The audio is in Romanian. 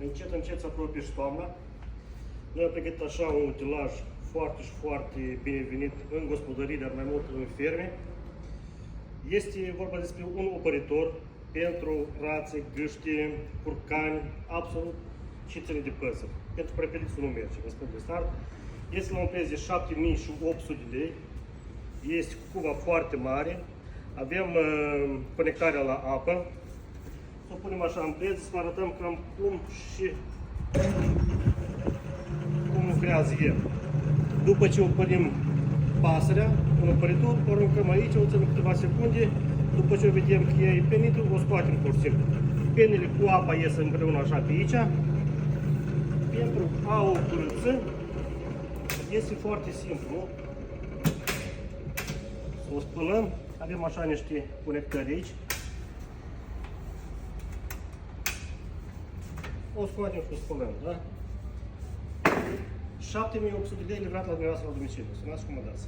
Încet, încet se apropie și toamna. Noi am pregătit așa un utilaj foarte și foarte binevenit în gospodării, dar mai mult în ferme. Este vorba despre un opăritor pentru rațe, gâște, curcani, absolut și ține de păsări. Pentru prepelițul nu merge, vă spun de start. Este la un preț de 7800 de lei. Este cu cuba foarte mare. Avem conectarea la apă. O punem așa în preț, să vă arătăm cam cum și cum lucrează el. După ce opărim pasărea, un opăritor, o aruncăm aici, o ținem câteva secunde. După ce vedem că e penitul, o scoatem pur și simplu. Penile cu apa ies împreună așa pe aici. Pentru a o curăță, este foarte simplu, nu? Să o spălăm, avem așa niște conectări aici. O scoatem și o spălăm, da? 7800 de lei livrat la dumneavoastră la domiciliu. Sunați cum mă dați.